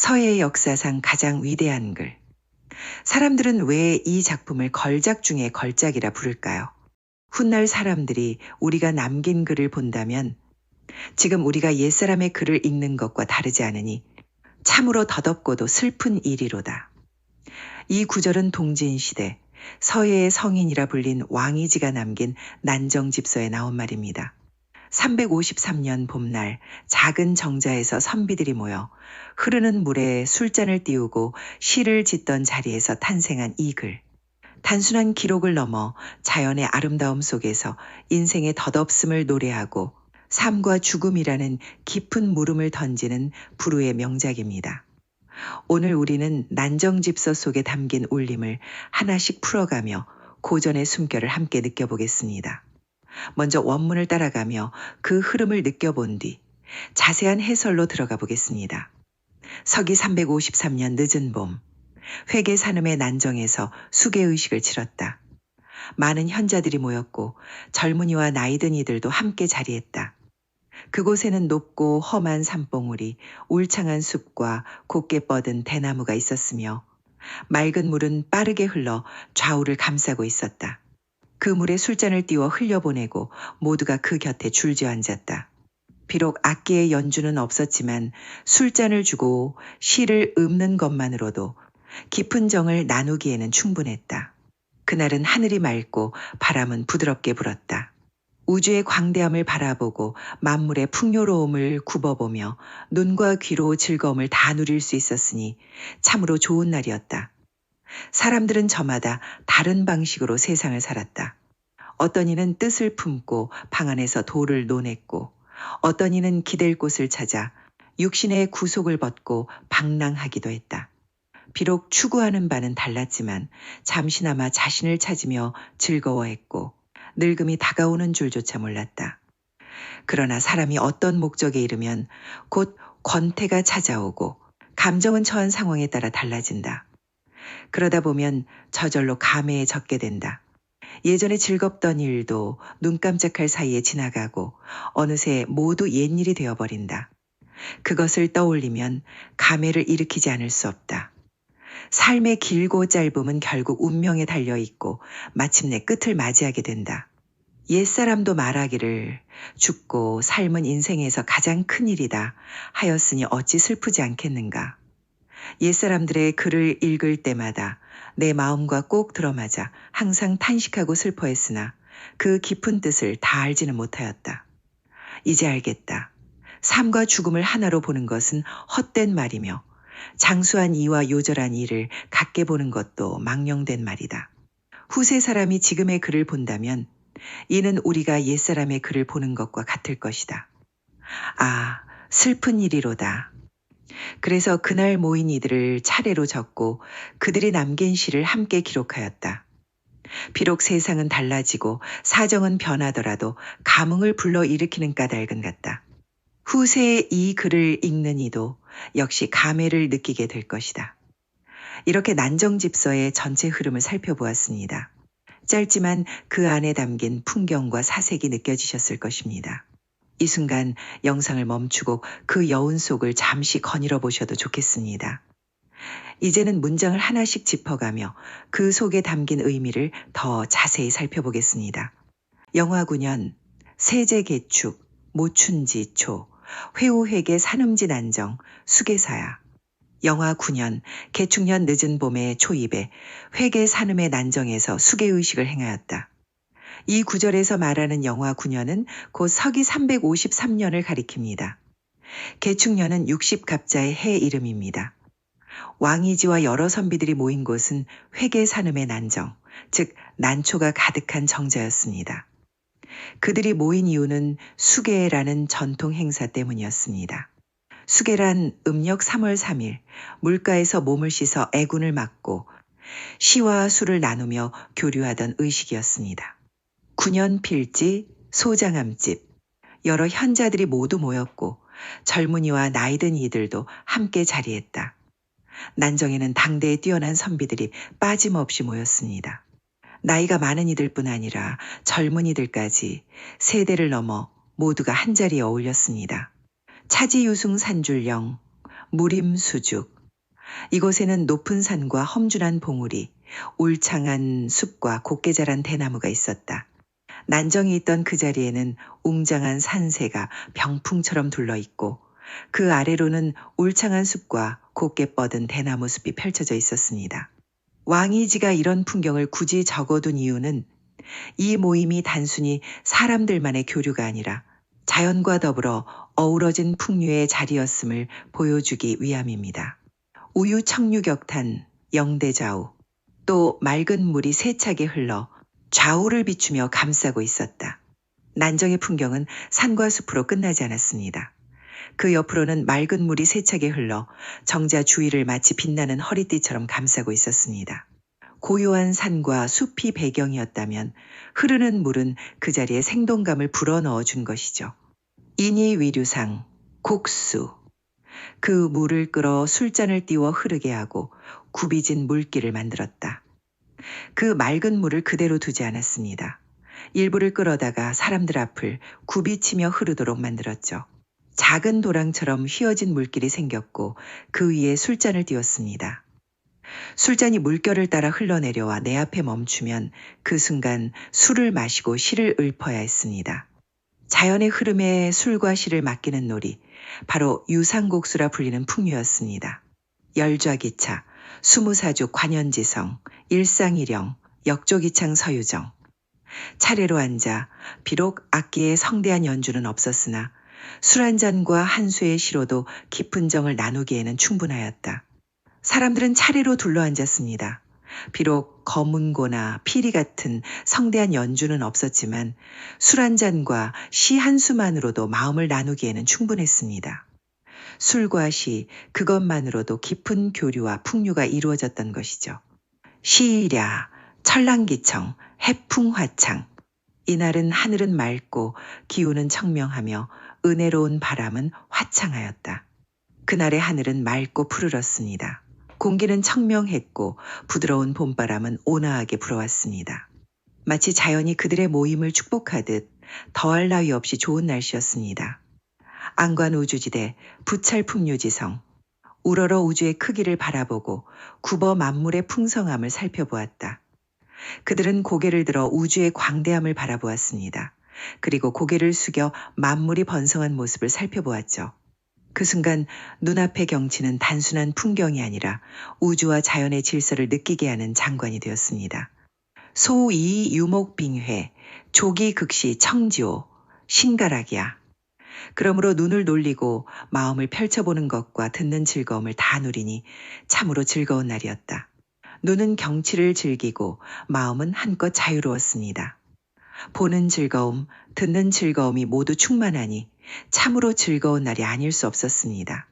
서예 역사상 가장 위대한 글. 사람들은 왜 이 작품을 걸작 중에 걸작이라 부를까요? 훗날 사람들이 우리가 남긴 글을 본다면 지금 우리가 옛사람의 글을 읽는 것과 다르지 않으니 참으로 더덥고도 슬픈 일이로다. 이 구절은 동진시대 서예의 성인이라 불린 왕이지가 남긴 난정집서에 나온 말입니다. 353년 봄날 작은 정자에서 선비들이 모여 흐르는 물에 술잔을 띄우고 시를 짓던 자리에서 탄생한 이 글. 단순한 기록을 넘어 자연의 아름다움 속에서 인생의 덧없음을 노래하고 삶과 죽음이라는 깊은 물음을 던지는 불후의 명작입니다. 오늘 우리는 난정집서 속에 담긴 울림을 하나씩 풀어가며 고전의 숨결을 함께 느껴보겠습니다. 먼저 원문을 따라가며 그 흐름을 느껴본 뒤 자세한 해설로 들어가 보겠습니다. 서기 353년 늦은 봄, 회계 산음의 난정에서 수계의식을 치렀다. 많은 현자들이 모였고 젊은이와 나이든 이들도 함께 자리했다. 그곳에는 높고 험한 산봉우리, 울창한 숲과 곱게 뻗은 대나무가 있었으며 맑은 물은 빠르게 흘러 좌우를 감싸고 있었다. 그 물에 술잔을 띄워 흘려보내고 모두가 그 곁에 줄지어 앉았다. 비록 악기의 연주는 없었지만 술잔을 주고 시를 읊는 것만으로도 깊은 정을 나누기에는 충분했다. 그날은 하늘이 맑고 바람은 부드럽게 불었다. 우주의 광대함을 바라보고 만물의 풍요로움을 굽어보며 눈과 귀로 즐거움을 다 누릴 수 있었으니 참으로 좋은 날이었다. 사람들은 저마다 다른 방식으로 세상을 살았다. 어떤 이는 뜻을 품고 방 안에서 도를 논했고 어떤 이는 기댈 곳을 찾아 육신의 구속을 벗고 방랑하기도 했다. 비록 추구하는 바는 달랐지만 잠시나마 자신을 찾으며 즐거워했고 늙음이 다가오는 줄조차 몰랐다. 그러나 사람이 어떤 목적에 이르면 곧 권태가 찾아오고 감정은 처한 상황에 따라 달라진다. 그러다 보면 저절로 감회에 젖게 된다. 예전에 즐겁던 일도 눈 깜짝할 사이에 지나가고 어느새 모두 옛일이 되어버린다. 그것을 떠올리면 감회를 일으키지 않을 수 없다. 삶의 길고 짧음은 결국 운명에 달려있고 마침내 끝을 맞이하게 된다. 옛사람도 말하기를 죽고 삶은 인생에서 가장 큰 일이다 하였으니 어찌 슬프지 않겠는가. 옛사람들의 글을 읽을 때마다 내 마음과 꼭 들어맞아 항상 탄식하고 슬퍼했으나 그 깊은 뜻을 다 알지는 못하였다. 이제 알겠다. 삶과 죽음을 하나로 보는 것은 헛된 말이며 장수한 이와 요절한 이를 같게 보는 것도 망령된 말이다. 후세 사람이 지금의 글을 본다면 이는 우리가 옛사람의 글을 보는 것과 같을 것이다. 아, 슬픈 일이로다. 그래서 그날 모인 이들을 차례로 적고 그들이 남긴 시를 함께 기록하였다. 비록 세상은 달라지고 사정은 변하더라도 감흥을 불러일으키는 까닭은 같다. 후세에 이 글을 읽는 이도 역시 감회를 느끼게 될 것이다. 이렇게 난정집서의 전체 흐름을 살펴보았습니다. 짧지만 그 안에 담긴 풍경과 사색이 느껴지셨을 것입니다. 이 순간 영상을 멈추고 그 여운 속을 잠시 거닐어 보셔도 좋겠습니다. 이제는 문장을 하나씩 짚어가며 그 속에 담긴 의미를 더 자세히 살펴보겠습니다. 영화 9년 세제개축 모춘지 초 회우회계 산음지 난정 수계사야. 영화 9년 개축년 늦은 봄의 초입에 회계 산음의 난정에서 수계의식을 행하였다. 이 구절에서 말하는 영화 9년은 곧 서기 353년을 가리킵니다. 개축년은 60갑자의 해 이름입니다. 왕이지와 여러 선비들이 모인 곳은 회계 산음의 난정, 즉 난초가 가득한 정자였습니다. 그들이 모인 이유는 수계라는 전통 행사 때문이었습니다. 수계란 음력 3월 3일 물가에서 몸을 씻어 애군을 막고 시와 술을 나누며 교류하던 의식이었습니다. 9년 필지 소장암집 여러 현자들이 모두 모였고 젊은이와 나이든 이들도 함께 자리했다. 난정에는 당대에 뛰어난 선비들이 빠짐없이 모였습니다. 나이가 많은 이들뿐 아니라 젊은이들까지 세대를 넘어 모두가 한자리에 어울렸습니다. 차지유승 산줄령, 무림수죽. 이곳에는 높은 산과 험준한 봉우리, 울창한 숲과 곱게 자란 대나무가 있었다. 난정이 있던 그 자리에는 웅장한 산새가 병풍처럼 둘러있고 그 아래로는 울창한 숲과 곱게 뻗은 대나무 숲이 펼쳐져 있었습니다. 왕이지가 이런 풍경을 굳이 적어둔 이유는 이 모임이 단순히 사람들만의 교류가 아니라 자연과 더불어 어우러진 풍류의 자리였음을 보여주기 위함입니다. 우유청류격탄, 영대좌우, 또 맑은 물이 세차게 흘러 좌우를 비추며 감싸고 있었다. 난정의 풍경은 산과 숲으로 끝나지 않았습니다. 그 옆으로는 맑은 물이 세차게 흘러 정자 주위를 마치 빛나는 허리띠처럼 감싸고 있었습니다. 고요한 산과 숲이 배경이었다면 흐르는 물은 그 자리에 생동감을 불어넣어 준 것이죠. 인이위류상, 곡수. 그 물을 끌어 술잔을 띄워 흐르게 하고 굽이진 물길을 만들었다. 그 맑은 물을 그대로 두지 않았습니다. 일부를 끌어다가 사람들 앞을 굽이치며 흐르도록 만들었죠. 작은 도랑처럼 휘어진 물길이 생겼고 그 위에 술잔을 띄웠습니다. 술잔이 물결을 따라 흘러내려와 내 앞에 멈추면 그 순간 술을 마시고 시를 읊어야 했습니다. 자연의 흐름에 술과 시를 맡기는 놀이, 바로 유상곡수라 불리는 풍류였습니다. 열좌기차, 수무사죽 관현지성, 일상일영, 역조기창 서유정. 차례로 앉아 비록 악기의 성대한 연주는 없었으나 술 한 잔과 한 수의 시로도 깊은 정을 나누기에는 충분하였다. 사람들은 차례로 둘러앉았습니다. 비록 거문고나 피리 같은 성대한 연주는 없었지만 술 한 잔과 시 한 수만으로도 마음을 나누기에는 충분했습니다. 술과 시, 그것만으로도 깊은 교류와 풍류가 이루어졌던 것이죠. 시이랴, 철랑기청, 해풍화창. 이날은 하늘은 맑고 기운은 청명하며 은혜로운 바람은 화창하였다. 그날의 하늘은 맑고 푸르렀습니다. 공기는 청명했고 부드러운 봄바람은 온화하게 불어왔습니다. 마치 자연이 그들의 모임을 축복하듯 더할 나위 없이 좋은 날씨였습니다. 안관우주지대 부찰풍류지성. 우러러 우주의 크기를 바라보고 굽어 만물의 풍성함을 살펴보았다. 그들은 고개를 들어 우주의 광대함을 바라보았습니다. 그리고 고개를 숙여 만물이 번성한 모습을 살펴보았죠. 그 순간 눈앞의 경치는 단순한 풍경이 아니라 우주와 자연의 질서를 느끼게 하는 장관이 되었습니다. 소이 유목빙회, 조기극시 청지호, 신가락이야. 그러므로 눈을 놀리고 마음을 펼쳐보는 것과 듣는 즐거움을 다 누리니 참으로 즐거운 날이었다. 눈은 경치를 즐기고 마음은 한껏 자유로웠습니다. 보는 즐거움, 듣는 즐거움이 모두 충만하니 참으로 즐거운 날이 아닐 수 없었습니다.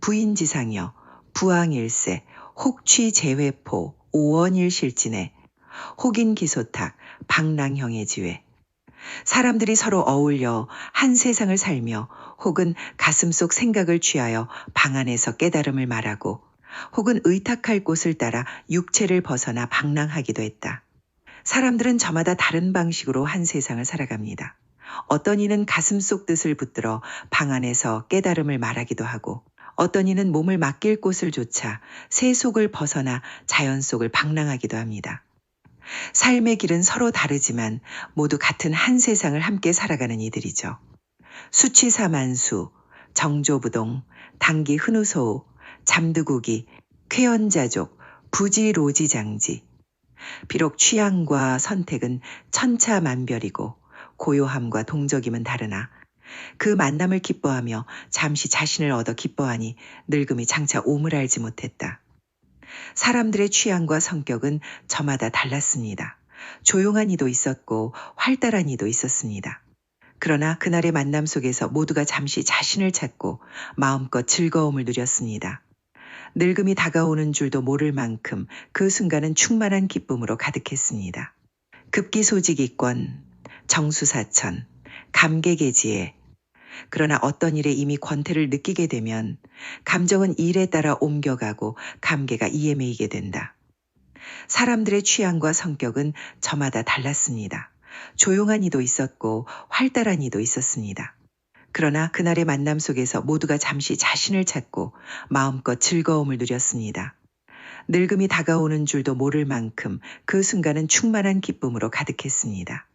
부인지상여, 부왕일세, 혹취제회포, 오원일실진에, 혹인기소탁, 방랑형의 지회. 사람들이 서로 어울려 한 세상을 살며 혹은 가슴속 생각을 취하여 방 안에서 깨달음을 말하고 혹은 의탁할 곳을 따라 육체를 벗어나 방랑하기도 했다. 사람들은 저마다 다른 방식으로 한 세상을 살아갑니다. 어떤 이는 가슴속 뜻을 붙들어 방 안에서 깨달음을 말하기도 하고 어떤 이는 몸을 맡길 곳을 조차 세속을 벗어나 자연 속을 방랑하기도 합니다. 삶의 길은 서로 다르지만 모두 같은 한 세상을 함께 살아가는 이들이죠. 수치사만수, 정조부동, 당기 흔우소우, 잠드고기, 쾌연자족, 부지로지장지. 비록 취향과 선택은 천차만별이고 고요함과 동적임은 다르나 그 만남을 기뻐하며 잠시 자신을 얻어 기뻐하니 늙음이 장차 오물 알지 못했다. 사람들의 취향과 성격은 저마다 달랐습니다. 조용한 이도 있었고 활달한 이도 있었습니다. 그러나 그날의 만남 속에서 모두가 잠시 자신을 찾고 마음껏 즐거움을 누렸습니다. 늙음이 다가오는 줄도 모를 만큼 그 순간은 충만한 기쁨으로 가득했습니다. 급기소지기권, 정수사천, 감개계지에. 그러나 어떤 일에 이미 권태를 느끼게 되면 감정은 일에 따라 옮겨가고 감개가 이에 매이게 된다. 사람들의 취향과 성격은 저마다 달랐습니다. 조용한 이도 있었고 활달한 이도 있었습니다. 그러나 그날의 만남 속에서 모두가 잠시 자신을 찾고 마음껏 즐거움을 누렸습니다. 늙음이 다가오는 줄도 모를 만큼 그 순간은 충만한 기쁨으로 가득했습니다.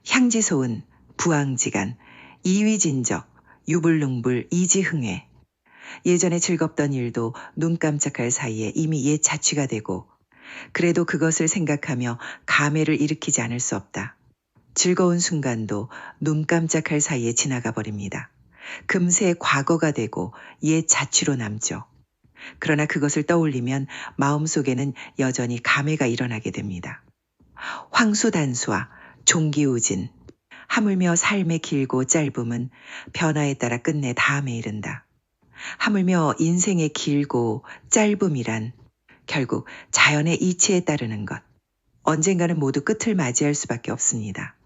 향지소은, 부황지간, 이위진적, 유불능불, 이지흥회. 예전에 즐겁던 일도 눈 깜짝할 사이에 이미 옛 자취가 되고 그래도 그것을 생각하며 감회를 일으키지 않을 수 없다. 즐거운 순간도 눈 깜짝할 사이에 지나가 버립니다. 금세 과거가 되고 옛 자취로 남죠. 그러나 그것을 떠올리면 마음속에는 여전히 감회가 일어나게 됩니다. 황수단수와 종기우진. 하물며 삶의 길고 짧음은 변화에 따라 끝내 다음에 이른다. 하물며 인생의 길고 짧음이란 결국 자연의 이치에 따르는 것. 언젠가는 모두 끝을 맞이할 수밖에 없습니다.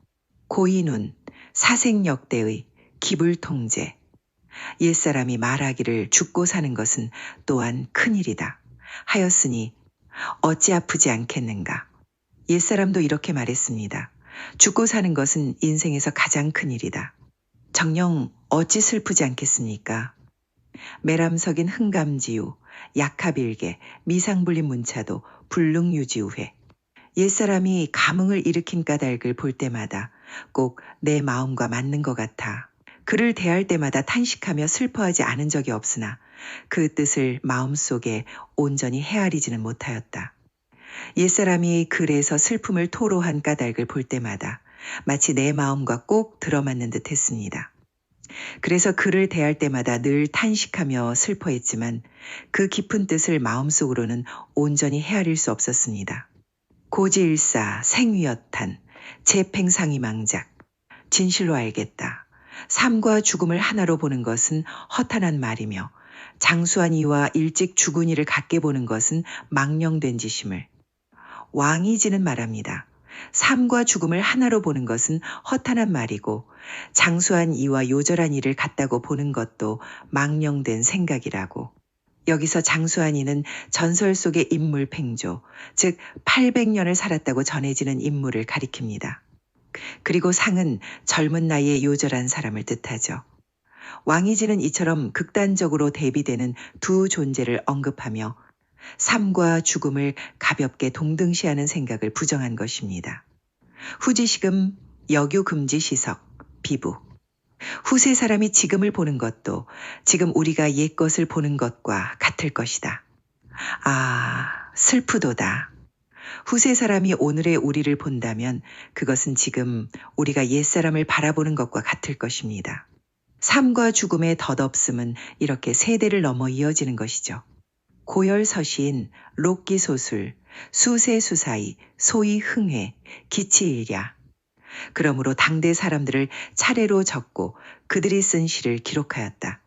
고인운, 사생역대의 기불통제. 옛사람이 말하기를 죽고 사는 것은 또한 큰일이다. 하였으니 어찌 아프지 않겠는가. 옛사람도 이렇게 말했습니다. 죽고 사는 것은 인생에서 가장 큰일이다. 정녕 어찌 슬프지 않겠습니까? 매람석인 흥감지유, 약하빌개, 미상불림 문차도 불능유지우회. 옛사람이 감흥을 일으킨 까닭을 볼 때마다 꼭 내 마음과 맞는 것 같아. 그를 대할 때마다 탄식하며 슬퍼하지 않은 적이 없으나 그 뜻을 마음속에 온전히 헤아리지는 못하였다. 옛사람이 글에서 슬픔을 토로한 까닭을 볼 때마다 마치 내 마음과 꼭 들어맞는 듯 했습니다. 그래서 그를 대할 때마다 늘 탄식하며 슬퍼했지만 그 깊은 뜻을 마음속으로는 온전히 헤아릴 수 없었습니다. 고지일사, 생위여탄, 재팽상이망작. 진실로 알겠다. 삶과 죽음을 하나로 보는 것은 허탄한 말이며 장수한 이와 일찍 죽은 이를 같게 보는 것은 망령된 짓임을. 왕이지는 말합니다. 삶과 죽음을 하나로 보는 것은 허탄한 말이고 장수한 이와 요절한 이를 같다고 보는 것도 망령된 생각이라고. 여기서 장수한 이는 전설 속의 인물 팽조, 즉 800년을 살았다고 전해지는 인물을 가리킵니다. 그리고 상은 젊은 나이에 요절한 사람을 뜻하죠. 왕이지는 이처럼 극단적으로 대비되는 두 존재를 언급하며 삶과 죽음을 가볍게 동등시하는 생각을 부정한 것입니다. 후지시금 여교금지시석 비부. 후세 사람이 지금을 보는 것도 지금 우리가 옛 것을 보는 것과 같을 것이다. 아, 슬프도다. 후세 사람이 오늘의 우리를 본다면 그것은 지금 우리가 옛 사람을 바라보는 것과 같을 것입니다. 삶과 죽음의 덧없음은 이렇게 세대를 넘어 이어지는 것이죠. 고열서시인 록기소술, 수세수사이, 소이흥회, 기치일야. 그러므로 당대 사람들을 차례로 적고 그들이 쓴 시를 기록하였다.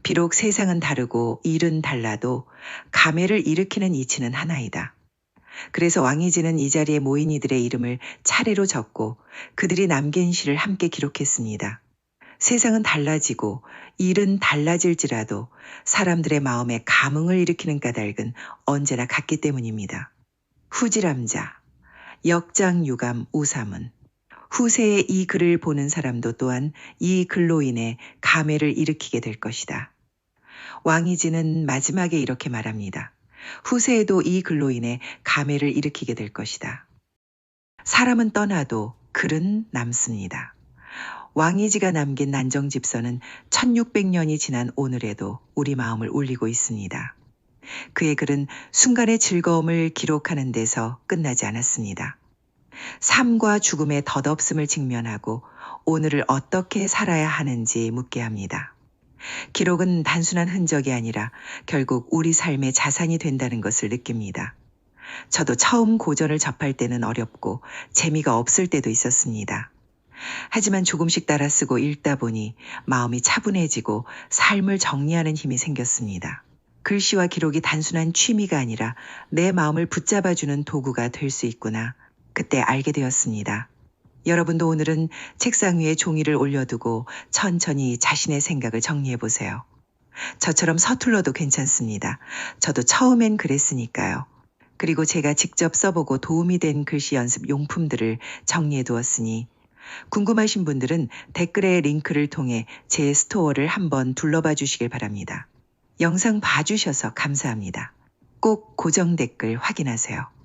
비록 세상은 다르고 일은 달라도 감회를 일으키는 이치는 하나이다. 그래서 왕이지는 이 자리에 모인 이들의 이름을 차례로 적고 그들이 남긴 시를 함께 기록했습니다. 세상은 달라지고 일은 달라질지라도 사람들의 마음에 감흥을 일으키는 까닭은 언제나 같기 때문입니다. 후지람자, 역장유감 우사문. 후세의 이 글을 보는 사람도 또한 이 글로 인해 감회를 일으키게 될 것이다. 왕이지는 마지막에 이렇게 말합니다. 후세에도 이 글로 인해 감회를 일으키게 될 것이다. 사람은 떠나도 글은 남습니다. 왕이지가 남긴 난정집서는 1600년이 지난 오늘에도 우리 마음을 울리고 있습니다. 그의 글은 순간의 즐거움을 기록하는 데서 끝나지 않았습니다. 삶과 죽음의 덧없음을 직면하고 오늘을 어떻게 살아야 하는지 묻게 합니다. 기록은 단순한 흔적이 아니라 결국 우리 삶의 자산이 된다는 것을 느낍니다. 저도 처음 고전을 접할 때는 어렵고 재미가 없을 때도 있었습니다. 하지만 조금씩 따라 쓰고 읽다 보니 마음이 차분해지고 삶을 정리하는 힘이 생겼습니다. 글씨와 기록이 단순한 취미가 아니라 내 마음을 붙잡아주는 도구가 될 수 있구나. 그때 알게 되었습니다. 여러분도 오늘은 책상 위에 종이를 올려두고 천천히 자신의 생각을 정리해 보세요. 저처럼 서툴러도 괜찮습니다. 저도 처음엔 그랬으니까요. 그리고 제가 직접 써보고 도움이 된 글씨 연습 용품들을 정리해 두었으니 궁금하신 분들은 댓글의 링크를 통해 제 스토어를 한번 둘러봐 주시길 바랍니다. 영상 봐주셔서 감사합니다. 꼭 고정 댓글 확인하세요.